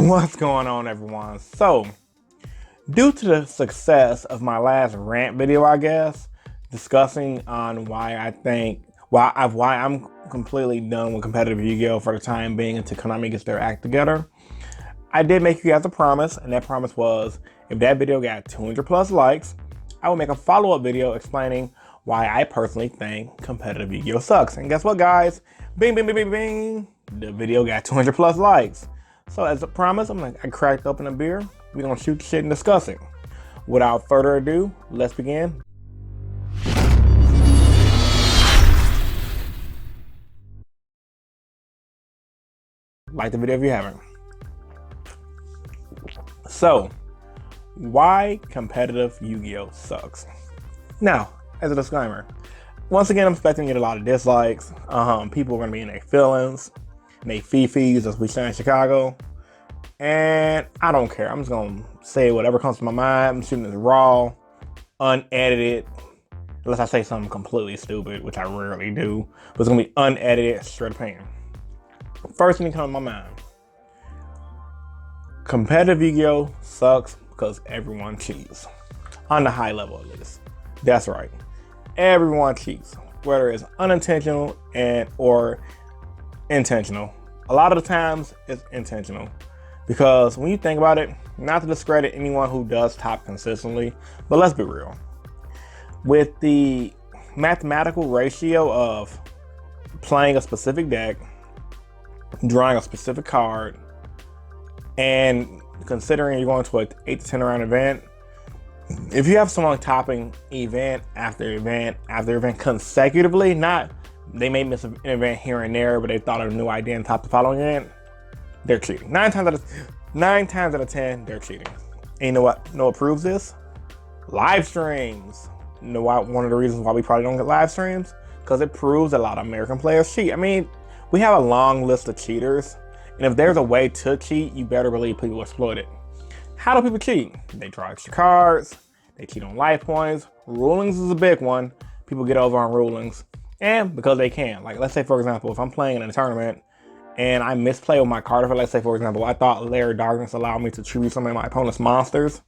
What's going on, everyone? So, due to the success of my last rant video, I guess, discussing on why I'm completely done with competitive Yu-Gi-Oh for the time being until Konami gets their act together, I did make you guys a promise, and that promise was if that video got 200 plus likes, I will make a follow-up video explaining why I personally think competitive Yu-Gi-Oh sucks. And guess what, guys? Bing, bing, bing, bing, bing. The video got 200 plus likes. So as a promise, I cracked open a beer. We're gonna shoot the shit and discuss it. Without further ado, let's begin. Like the video if you haven't. So, why competitive Yu-Gi-Oh sucks? Now, as a disclaimer, once again, I'm expecting to get a lot of dislikes. People are gonna be in their feelings, in their fifis, as we say in Chicago. And I don't care. I'm just gonna say whatever comes to my mind. I'm shooting this raw, unedited, unless I say something completely stupid, which I rarely do. But it's gonna be unedited, straight opinion. First thing that comes to my mind. Competitive Yu-Gi-Oh sucks because everyone cheats. On the high level, at least. That's right. Everyone cheats, whether it's unintentional or intentional. A lot of the times, it's intentional. Because when you think about it, not to discredit anyone who does top consistently, but let's be real. With the mathematical ratio of playing a specific deck, drawing a specific card, and considering you're going to an 8 to 10 round event, if you have someone topping event after event after event consecutively, not they may miss an event here and there, but they thought of a new idea and top the following event, they're cheating. 9 times out of 10, they're cheating. And you know what proves this? Live streams. You know why? One of the reasons why we probably don't get live streams? Because it proves a lot of American players cheat. I mean, we have a long list of cheaters. And if there's a way to cheat, you better believe people exploit it. How do people cheat? They draw extra cards. They cheat on life points. Rulings is a big one. People get over on rulings. And because they can. Like, let's say, for example, if I'm playing in a tournament and I misplay with my card, let's say, for example, I thought Lair of Darkness allowed me to tribute some of my opponent's monsters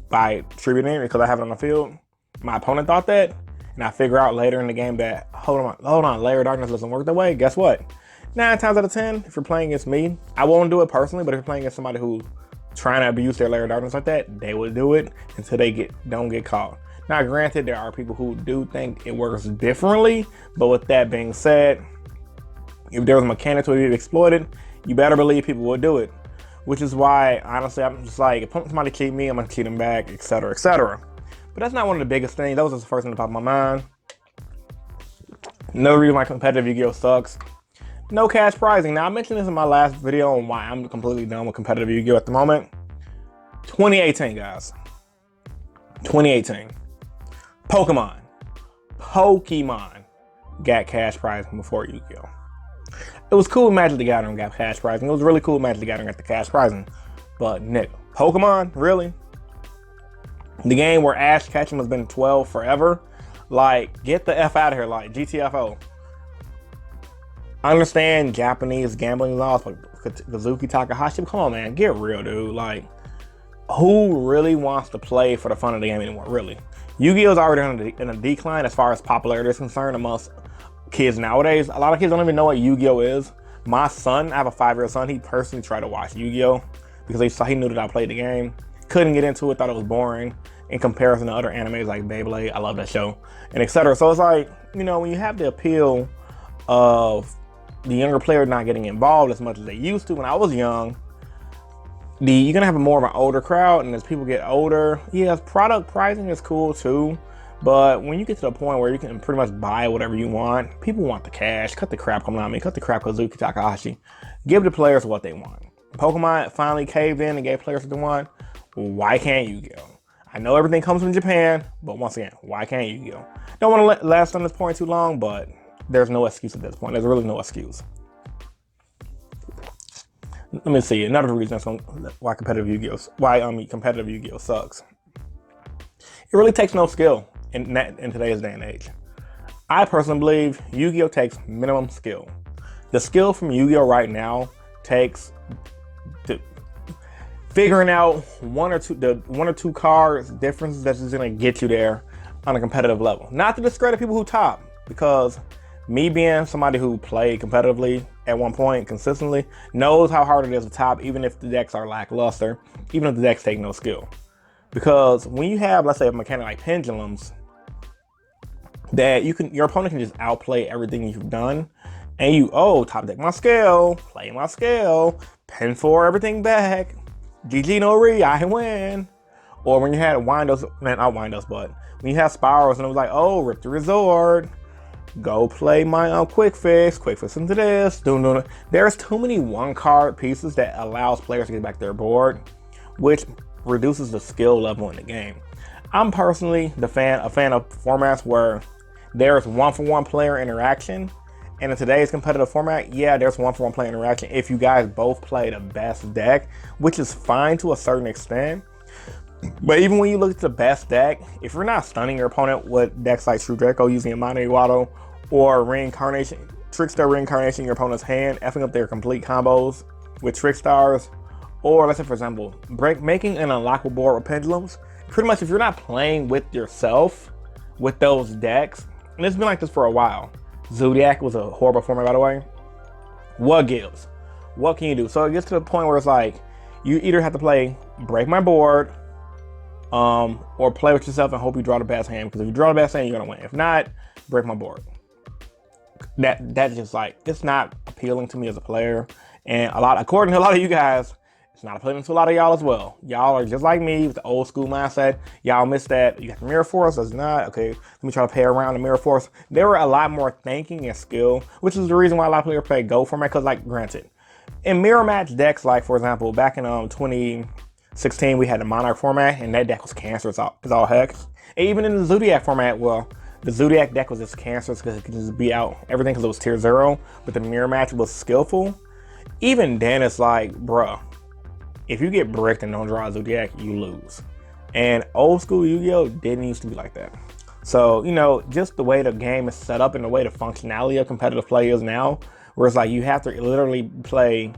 by tributing it because I have it on the field. My opponent thought that, and I figure out later in the game that, hold on, Lair of Darkness doesn't work that way. Guess what? 9 times out of 10, if you're playing against me, I won't do it personally, but if you're playing against somebody who's trying to abuse their Lair of Darkness like that, they will do it until they don't get caught. Now, granted, there are people who do think it works differently, but with that being said, if there was a mechanic to be exploited, you better believe people would do it. Which is why, honestly, I'm just like, if somebody cheat me, I'm gonna cheat them back, etc., etc. But that's not one of the biggest things. That was just the first thing that popped in my mind. Another reason why competitive Yu-Gi-Oh sucks. No cash prizing. Now, I mentioned this in my last video on why I'm completely done with competitive Yu-Gi-Oh at the moment. 2018, guys. 2018. Pokemon got cash prizing before Yu-Gi-Oh. It was cool Magic the Gathering got cash prizing. It was really cool Magic the Gathering got the cash prizing. But nigga, Pokemon, really? The game where Ash Ketchum has been 12 forever? Like, get the F out of here, like GTFO. I understand Japanese gambling laws, but Kazuki Takahashi, come on, man, get real, dude. Like, who really wants to play for the fun of the game anymore, really? Yu-Gi-Oh is already in a decline as far as popularity is concerned amongst kids nowadays. A lot of kids don't even know what Yu-Gi-Oh is. My son, I have a 5-year-old son, he personally tried to watch Yu-Gi-Oh because he knew that I played the game. Couldn't get into it, thought it was boring in comparison to other animes like Beyblade. I love that show, and etc. So it's like, you know, when you have the appeal of the younger player not getting involved as much as they used to when I was young, you're gonna have a more of an older crowd, and as people get older, yes, product pricing is cool too. But when you get to the point where you can pretty much buy whatever you want, people want the cash. Cut the crap, Konami. Cut the crap, Kazuki Takahashi. Give the players what they want. Pokemon finally caved in and gave players what they want. Why can't Yu-Gi-Oh? I know everything comes from Japan, but once again, why can't Yu-Gi-Oh? Don't want to last on this point too long, but there's no excuse at this point. There's really no excuse. Let me see. Another reason why competitive Yu-Gi-Oh sucks. It really takes no skill in today's day and age. I personally believe Yu-Gi-Oh takes minimum skill. The skill from Yu-Gi-Oh right now takes figuring out one or two cards differences that's just gonna get you there on a competitive level. Not to discredit people who top, because me being somebody who played competitively at one point consistently knows how hard it is to top, even if the decks are lackluster, even if the decks take no skill. Because when you have, let's say, a mechanic like pendulums, that your opponent can just outplay everything you've done, and you, oh, top deck my scale, play my scale, pen for everything back, GG no re, I win. Or when you had windows, not windows, but when you have spirals and it was like, oh, rip the resort, go play my quick fix into this, there's too many one card pieces that allows players to get back their board, which reduces the skill level in the game. I'm personally a fan of formats where there's one-for-one player interaction. And in today's competitive format, yeah, there's one-for-one player interaction if you guys both play the best deck, which is fine to a certain extent. But even when you look at the best deck, if you're not stunning your opponent with decks like True Draco using Amane Iwado or Trickstar Reincarnation in your opponent's hand, effing up their complete combos with Trickstars, or let's say, for example, making an unlockable board with Pendulums, pretty much if you're not playing with yourself with those decks, and it's been like this for a while. Zodiac was a horrible format, by the way. What gives? What can you do? So it gets to the point where it's like, you either have to break my board, or play with yourself and hope you draw the best hand, because if you draw the best hand, you're gonna win. If not, break my board. That's just like, it's not appealing to me as a player. And according to a lot of you guys, it's not appealing to a lot of y'all as well. Y'all are just like me with the old school mindset. Y'all miss that. You got the Mirror Force, does not. Okay, let me try to pay around the Mirror Force. There were a lot more thinking and skill, which is the reason why a lot of players play Go format, because, like, granted, in mirror match decks, like, for example, back in 2016, we had the Monarch format, and that deck was cancerous as all heck. And even in the Zodiac format, well, the Zodiac deck was just cancerous because it could just beat out everything because it was tier 0, but the mirror match was skillful. Even then, it's like, bruh, if you get bricked and don't draw a Zodiac, you lose. And old school Yu-Gi-Oh! Didn't used to be like that. So, just the way the game is set up and the way the functionality of competitive play is now, where it's like you have to literally play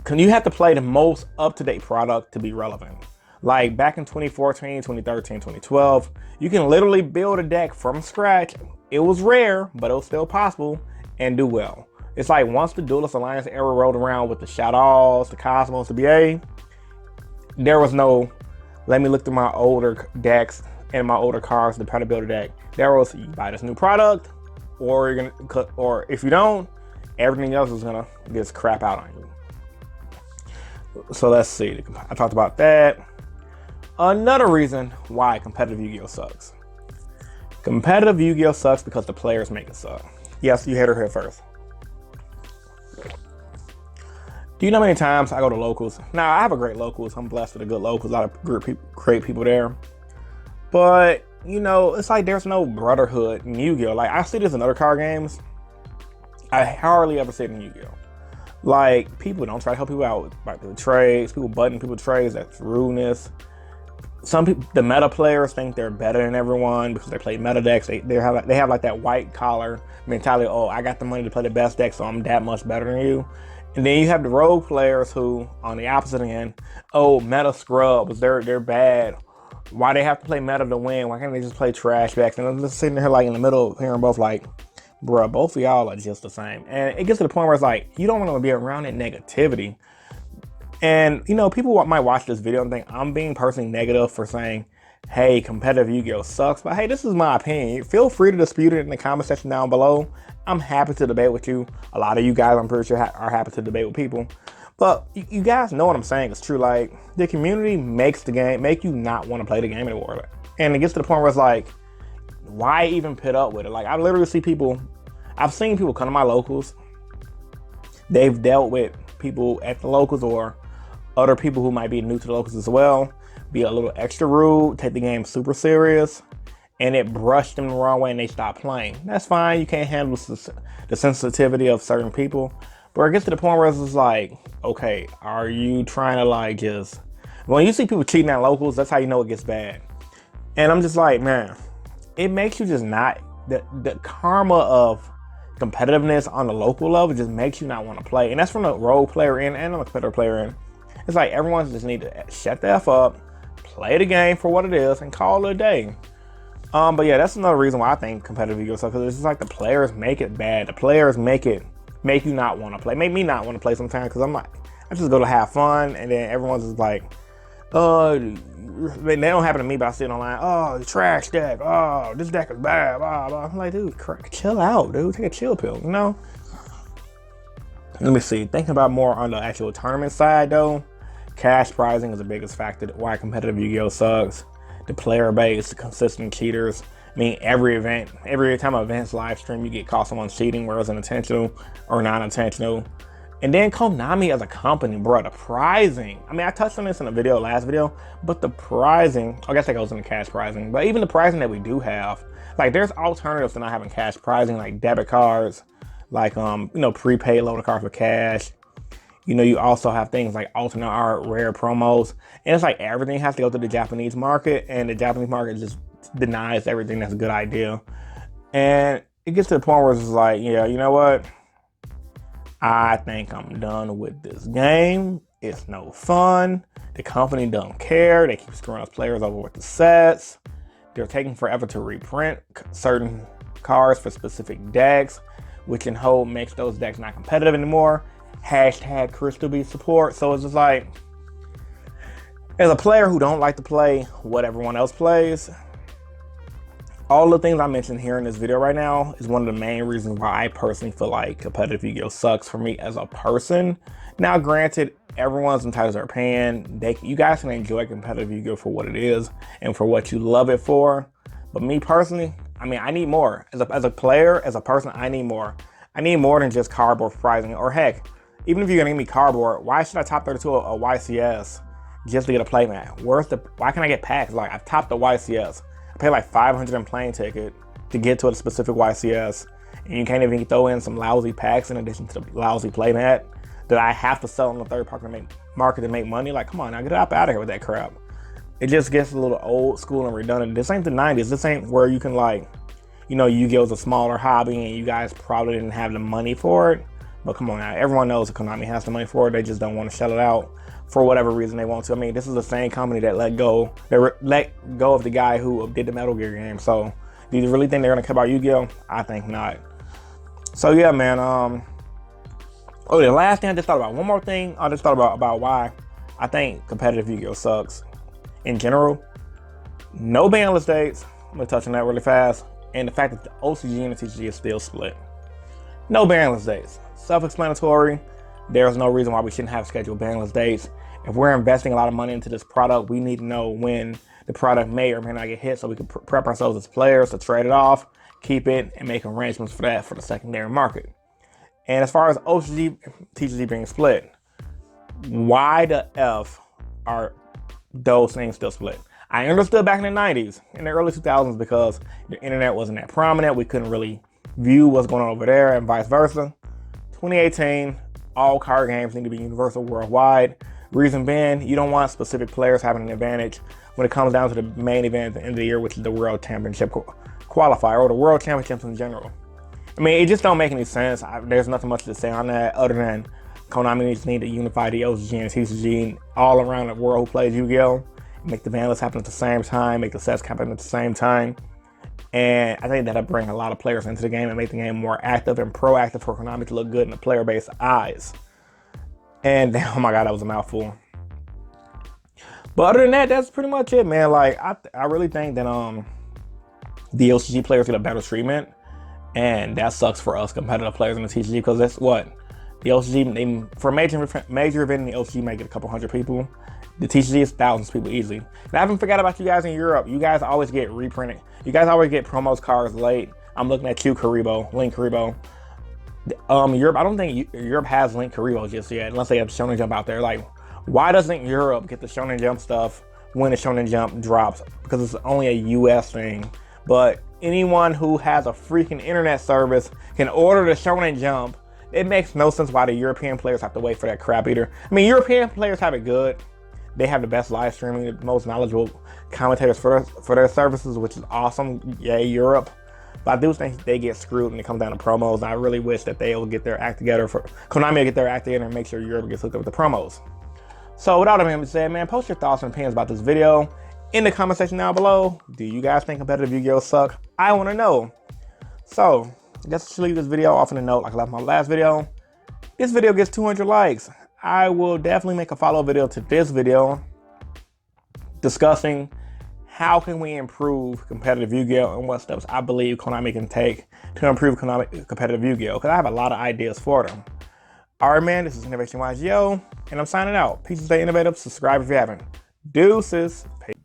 the most up-to-date product to be relevant. Like back in 2014, 2013, 2012, you can literally build a deck from scratch. It was rare, but it was still possible, and do well. It's like once the Duelist Alliance era rolled around with the Shadows, the Cosmos, the BA, there was no, let me look through my older decks and my older cards to try to build a deck. There was, you buy this new product, or if you don't, everything else is gonna just crap out on you. So let's see, I talked about that. Another reason why competitive Yu-Gi-Oh! Sucks. Competitive Yu-Gi-Oh! Sucks because the players make it suck. Yes, you heard her here first. Do you know how many times I go to locals? Now, I have a great locals. I'm blessed with a good locals. A lot of great people there. But, it's like there's no brotherhood in Yu-Gi-Oh! Like, I see this in other card games. I hardly ever see it in Yu-Gi-Oh! Like, people don't try to help people out with trades. People button people trades. That's rudeness. Some people, the meta players, think they're better than everyone because they play meta decks. They have like that white collar mentality. Oh, I got the money to play the best deck, so I'm that much better than you. And then you have the rogue players who, on the opposite end, oh, meta scrubs, they're bad. Why they have to play meta to win? Why can't they just play trash decks? And I'm just sitting here like in the middle, hearing both like, bruh, both of y'all are just the same. And it gets to the point where it's like, you don't want to be around that negativity. And, people might watch this video and think I'm being personally negative for saying, hey, competitive Yu-Gi-Oh! Sucks. But hey, this is my opinion. Feel free to dispute it in the comment section down below. I'm happy to debate with you. A lot of you guys, I'm pretty sure, are happy to debate with people. But you guys know what I'm saying. It's true. Like, the community makes the game, make you not want to play the game anymore. And it gets to the point where it's like, why even pit up with it? Like, I literally see I've seen people come to my locals. They've dealt with people at the locals or other people who might be new to the locals as well, be a little extra rude, take the game super serious, and it brushed them the wrong way and they stop playing. That's fine. You can't handle the sensitivity of certain people. But it gets to the point where it's just like, okay, are you trying to like just, when you see people cheating at locals, that's how you know it gets bad. And I'm just like, man, it makes you just not, the karma of competitiveness on the local level just makes you not want to play. And that's from a role player in and a competitor player in. It's like everyone just need to shut the F up, play the game for what it is, and call it a day. But yeah, that's another reason why I think competitive Yu-Gi-Oh sucks, because it's just like the players make it bad. The players make you not want to play. Make me not want to play sometimes, because I'm like, I just go to have fun, and then everyone's just like, they don't happen to me, but I see it online. Oh, trash deck. Oh, this deck is bad. Blah, blah. I'm like, dude, chill out, dude. Take a chill pill, you know? Let me see. Thinking about more on the actual tournament side, though, cash prizing is the biggest factor why competitive Yu-Gi-Oh sucks. The player base, the consistent cheaters. I mean, every time an event's live stream, you get caught someone cheating, whether it's intentional or non-intentional. And then Konami as a company, bro, the prizing. I mean, I touched on this in the last video, but the prizing, I guess that goes into cash prizing, but even the prizing that we do have, like there's alternatives to not having cash prizing, like debit cards, like, prepaid load of cards for cash. You also have things like alternate art, rare promos, and it's like everything has to go to the Japanese market, and the Japanese market just denies everything that's a good idea. And it gets to the point where it's just like, yeah, you know what? I think I'm done with this game. It's no fun. The company don't care. They keep screwing us players over with the sets. They're taking forever to reprint certain cards for specific decks, which in whole makes those decks not competitive anymore. Hashtag Crystal B support. So it's just like, as a player who don't like to play what everyone else plays, all the things I mentioned here in this video right now is one of the main reasons why I personally feel like competitive Yu-Gi-Oh sucks for me as a person. Now, granted, everyone's entitled to their opinion. You guys can enjoy competitive Yu-Gi-Oh for what it is and for what you love it for. But me personally, I mean, I need more. As a player, as a person, I need more. I need more than just cardboard pricing. Or heck, even if you're gonna give me cardboard, why should I top 32 a YCS just to get a playmat? Why can't I get packs? Like, I've topped the YCS. I pay like $500 in plane ticket to get to a specific YCS, and you can't even throw in some lousy packs in addition to the lousy playmat that I have to sell on the third market to make money. Like, come on, now get up out of here with that crap. It just gets a little old school and redundant. This ain't the 90s. This ain't where you can, like, Yu-Gi-Oh's a smaller hobby and you guys probably didn't have the money for it. But come on now, everyone knows that Konami has the money for it. They just don't want to shell it out for whatever reason they want to. I mean, this is the same company that let go of the guy who did the Metal Gear game. So do you really think they're gonna care about Yu-Gi-Oh? I think not. So yeah, man. Oh, the last thing I just thought about. One more thing I just thought about why I think competitive Yu-Gi-Oh sucks in general. No banless dates. I'm gonna touch on that really fast. And the fact that the OCG and the TCG is still split. No banless dates. Self-explanatory. There's no reason why we shouldn't have scheduled banless dates. If we're investing a lot of money into this product, we need to know when the product may or may not get hit so we can prep ourselves as players to trade it off, keep it, and make arrangements for that for the secondary market. And as far as OCG, TCG being split, why the F are those things still split? I understood back in the 90s, in the early 2000s, because the internet wasn't that prominent. We couldn't really view what's going on over there and vice versa. 2018, all card games need to be universal worldwide. Reason being, you don't want specific players having an advantage when it comes down to the main event at the end of the year, which is the World Championship qualifier, or the World Championships in general. I mean, it just don't make any sense. There's nothing much to say on that other than Konami needs to unify the OCG and TCG all around the world who plays Yu-Gi-Oh! Make the banlist happen at the same time, make the sets happen at the same time. And I think that'll bring a lot of players into the game and make the game more active and proactive for Konami to look good in the player base eyes. And oh my God, that was a mouthful. But other than that, that's pretty much it, man. Like, I really think that the OCG players get a better treatment. And that sucks for us competitive players in the TCG, because that's what the OCG, for a major event in the OCG might get a couple hundred people. The TCG is thousands of people easily. And I haven't forgot about you guys in Europe. You guys always get reprinted. You guys always get promos cards late. I'm looking at you, Karibo, Link Karibo. Europe, I don't think Europe has Link Karibo just yet, unless they have Shonen Jump out there. Like, why doesn't Europe get the Shonen Jump stuff when the Shonen Jump drops? Because it's only a US thing. But anyone who has a freaking internet service can order the Shonen Jump. It makes no sense why the European players have to wait for that crap either. I mean, European players have it good. They have the best live streaming, the most knowledgeable commentators for their services, which is awesome. Yay, Europe. But I do think they get screwed when it comes down to promos. And I really wish that they will get their act together. Konami will get their act together and make sure Europe gets hooked up with the promos. So without that being said, man, post your thoughts and opinions about this video in the comment section down below. Do you guys think competitive Yu-Gi-Oh suck? I want to know. So I guess I should leave this video off on a note like I left my last video. This video gets 200 likes. I will definitely make a follow video to this video discussing how can we improve competitive Yu-Gi-Oh and what steps I believe Konami can take to improve competitive Yu-Gi-Oh, because I have a lot of ideas for them. All right, man, this is InnovationYGO, and I'm signing out. Peace and stay innovative. Subscribe if you haven't. Deuces. Peace.